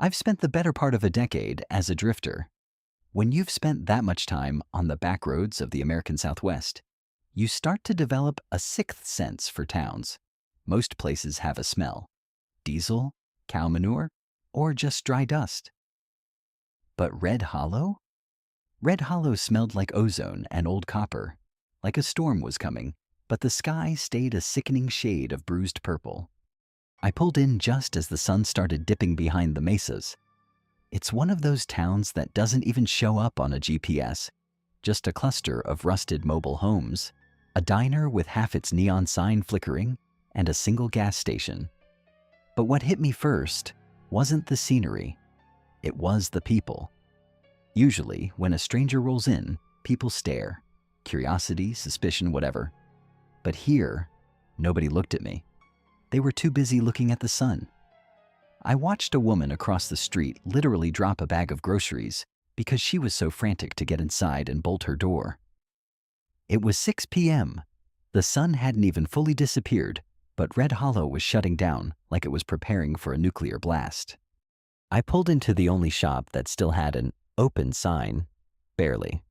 I've spent the better part of a decade as a drifter. When you've spent that much time on the back roads of the American Southwest, you start to develop a sixth sense for towns. Most places have a smell: diesel, cow manure, or just dry dust. But Red Hollow? Red Hollow smelled like ozone and old copper, like a storm was coming, but the sky stayed a sickening shade of bruised purple. I pulled in just as the sun started dipping behind the mesas. It's one of those towns that doesn't even show up on a GPS, just a cluster of rusted mobile homes, a diner with half its neon sign flickering, and a single gas station. But what hit me first wasn't the scenery, it was the people. Usually, when a stranger rolls in, people stare. Curiosity, suspicion, whatever. But here, nobody looked at me. They were too busy looking at the sun. I watched a woman across the street literally drop a bag of groceries because she was so frantic to get inside and bolt her door. It was 6 p.m. The sun hadn't even fully disappeared, but Red Hollow was shutting down like it was preparing for a nuclear blast. I pulled into the only shop that still had an open sign, barely.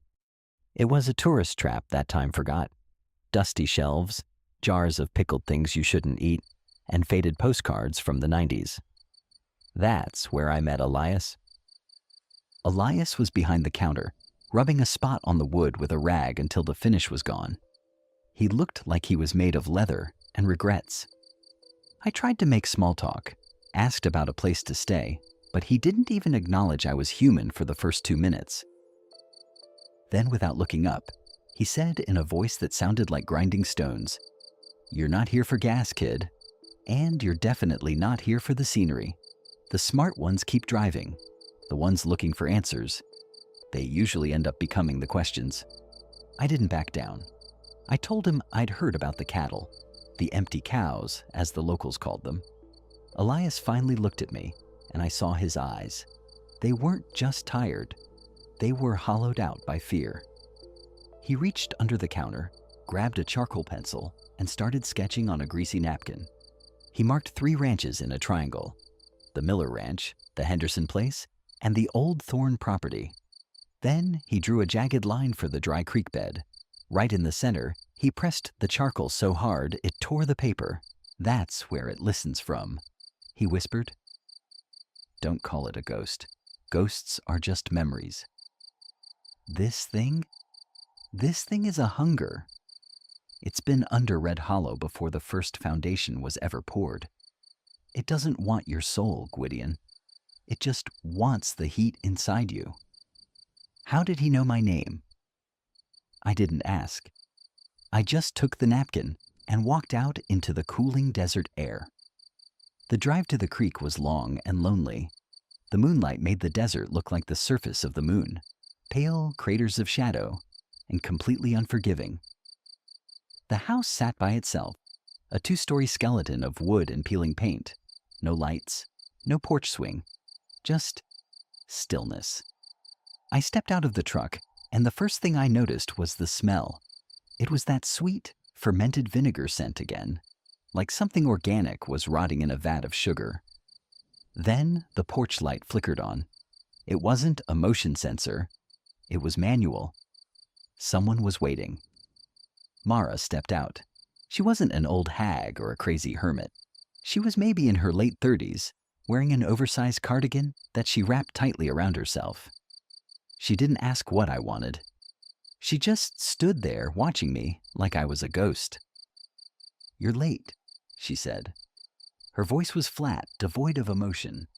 It was a tourist trap that time forgot. Dusty shelves, jars of pickled things you shouldn't eat, and faded postcards from the 90s. That's where I met Elias. Elias was behind the counter, rubbing a spot on the wood with a rag until the finish was gone. He looked like he was made of leather and regrets. I tried to make small talk, asked about a place to stay, but he didn't even acknowledge I was human for the first 2 minutes. Then, without looking up, he said in a voice that sounded like grinding stones, "You're not here for gas, kid. And you're definitely not here for the scenery. The smart ones keep driving. The ones looking for answers, they usually end up becoming the questions." I didn't back down. I told him I'd heard about the cattle, the empty cows, as the locals called them. Elias finally looked at me, and I saw his eyes. They weren't just tired. They were hollowed out by fear. He reached under the counter, grabbed a charcoal pencil, and started sketching on a greasy napkin. He marked 3 ranches in a triangle: the Miller Ranch, the Henderson Place, and the Old Thorn property. Then he drew a jagged line for the dry creek bed. Right in the center, he pressed the charcoal so hard it tore the paper. "That's where it listens from," he whispered. "Don't call it a ghost. Ghosts are just memories. This thing? This thing is a hunger. It's been under Red Hollow before the first foundation was ever poured. It doesn't want your soul, Gwydion. It just wants the heat inside you." How did he know my name? I didn't ask. I just took the napkin and walked out into the cooling desert air. The drive to the creek was long and lonely. The moonlight made the desert look like the surface of the moon, pale craters of shadow, and completely unforgiving. The house sat by itself, a 2-story skeleton of wood and peeling paint. No lights, no porch swing, just stillness. I stepped out of the truck, and the first thing I noticed was the smell. It was that sweet, fermented vinegar scent again, like something organic was rotting in a vat of sugar. Then the porch light flickered on. It wasn't a motion sensor. It was manual. Someone was waiting. Mara stepped out. She wasn't an old hag or a crazy hermit. She was maybe in her late 30s, wearing an oversized cardigan that she wrapped tightly around herself. She didn't ask what I wanted. She just stood there watching me like I was a ghost. "You're late," she said. Her voice was flat, devoid of emotion.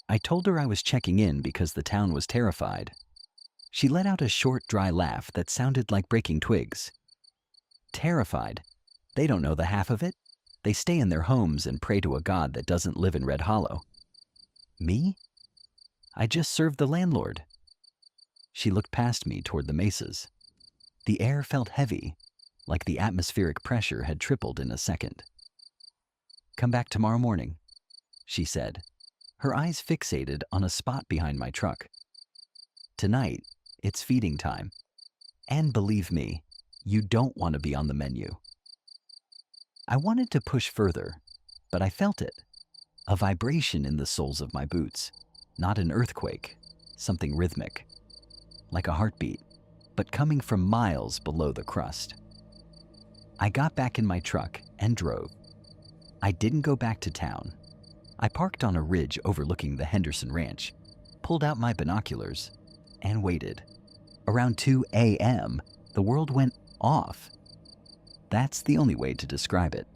I told her I was checking in because the town was terrified. She let out a short, dry laugh that sounded like breaking twigs. "Terrified? They don't know the half of it. They stay in their homes and pray to a god that doesn't live in Red Hollow." "Me? I just served the landlord." She looked past me toward the mesas. The air felt heavy, like the atmospheric pressure had tripled in a second. "Come back tomorrow morning," she said, her eyes fixated on a spot behind my truck. "Tonight, it's feeding time. And believe me, you don't want to be on the menu." I wanted to push further, but I felt it, a vibration in the soles of my boots. Not an earthquake, something rhythmic, like a heartbeat, but coming from miles below the crust. I got back in my truck and drove. I didn't go back to town. I parked on a ridge overlooking the Henderson Ranch, pulled out my binoculars, and waited. Around 2 a.m., the world went off. That's the only way to describe it.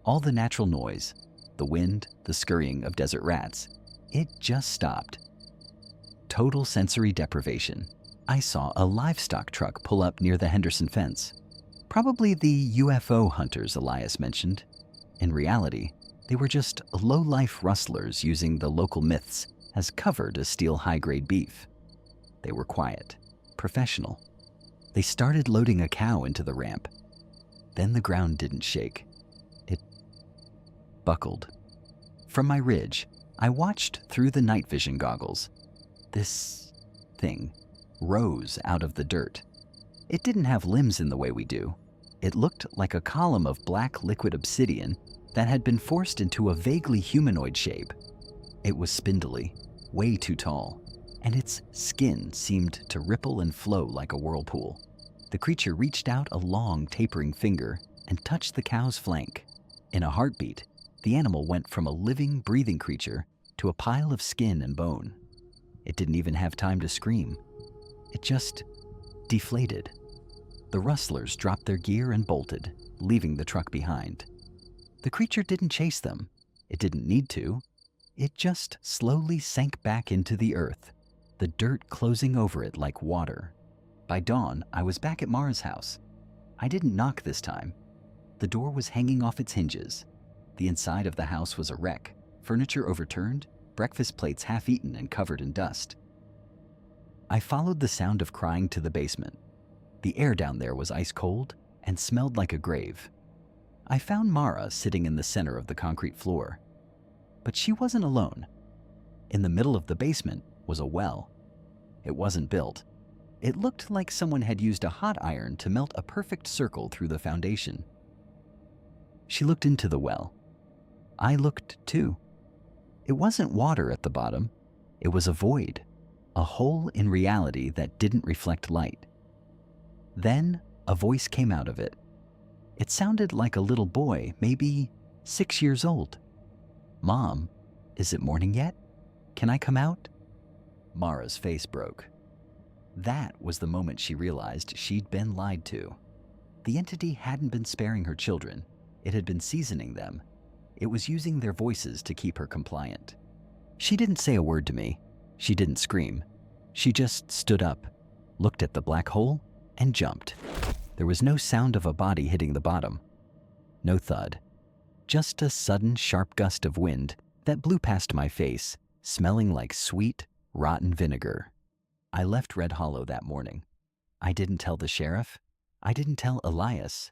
All the natural noise, the wind, the scurrying of desert rats, it just stopped. Total sensory deprivation. I saw a livestock truck pull up near the Henderson fence. Probably the UFO hunters Elias mentioned. In reality, they were just low-life rustlers using the local myths as cover to steal high-grade beef. They were quiet, professional. They started loading a cow into the ramp. Then the ground didn't shake. It buckled. From my ridge, I watched through the night vision goggles. This thing rose out of the dirt. It didn't have limbs in the way we do. It looked like a column of black liquid obsidian that had been forced into a vaguely humanoid shape. It was spindly, way too tall, and its skin seemed to ripple and flow like a whirlpool. The creature reached out a long, tapering finger and touched the cow's flank. In a heartbeat, the animal went from a living, breathing creature to a pile of skin and bone. It didn't even have time to scream. It just deflated. The rustlers dropped their gear and bolted, leaving the truck behind. The creature didn't chase them. It didn't need to. It just slowly sank back into the earth, the dirt closing over it like water. By dawn, I was back at Mara's house. I didn't knock this time. The door was hanging off its hinges. The inside of the house was a wreck, furniture overturned, breakfast plates half-eaten and covered in dust. I followed the sound of crying to the basement. The air down there was ice cold and smelled like a grave. I found Mara sitting in the center of the concrete floor. But she wasn't alone. In the middle of the basement was a well. It wasn't built. It looked like someone had used a hot iron to melt a perfect circle through the foundation. She looked into the well. I looked too. It wasn't water at the bottom. It was a void, a hole in reality that didn't reflect light. Then a voice came out of it. It sounded like a little boy, maybe 6 years old. "Mom, is it morning yet? Can I come out?" Mara's face broke. That was the moment she realized she'd been lied to. The entity hadn't been sparing her children. It had been seasoning them. It was using their voices to keep her compliant. She didn't say a word to me. She didn't scream. She just stood up, looked at the black hole, and jumped. There was no sound of a body hitting the bottom. No thud. Just a sudden, sharp gust of wind that blew past my face, smelling like sweet, rotten vinegar. I left Red Hollow that morning. I didn't tell the sheriff. I didn't tell Elias.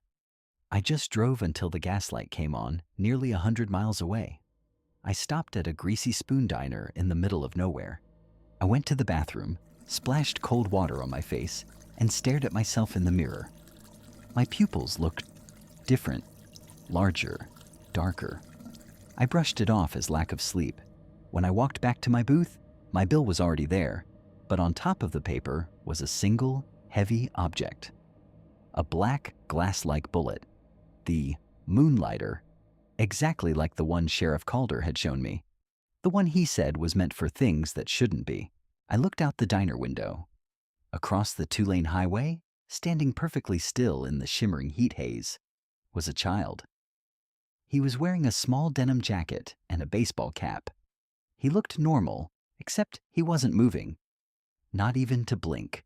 I just drove until the gaslight came on, nearly 100 miles away. I stopped at a greasy spoon diner in the middle of nowhere. I went to the bathroom, splashed cold water on my face, and stared at myself in the mirror. My pupils looked different, larger, darker. I brushed it off as lack of sleep. When I walked back to my booth, my bill was already there, but on top of the paper was a single, heavy object. A black, glass-like bullet. The Moonlighter, exactly like the one Sheriff Calder had shown me. The one he said was meant for things that shouldn't be. I looked out the diner window. Across the 2-lane highway, standing perfectly still in the shimmering heat haze, was a child. He was wearing a small denim jacket and a baseball cap. He looked normal, except he wasn't moving. Not even to blink.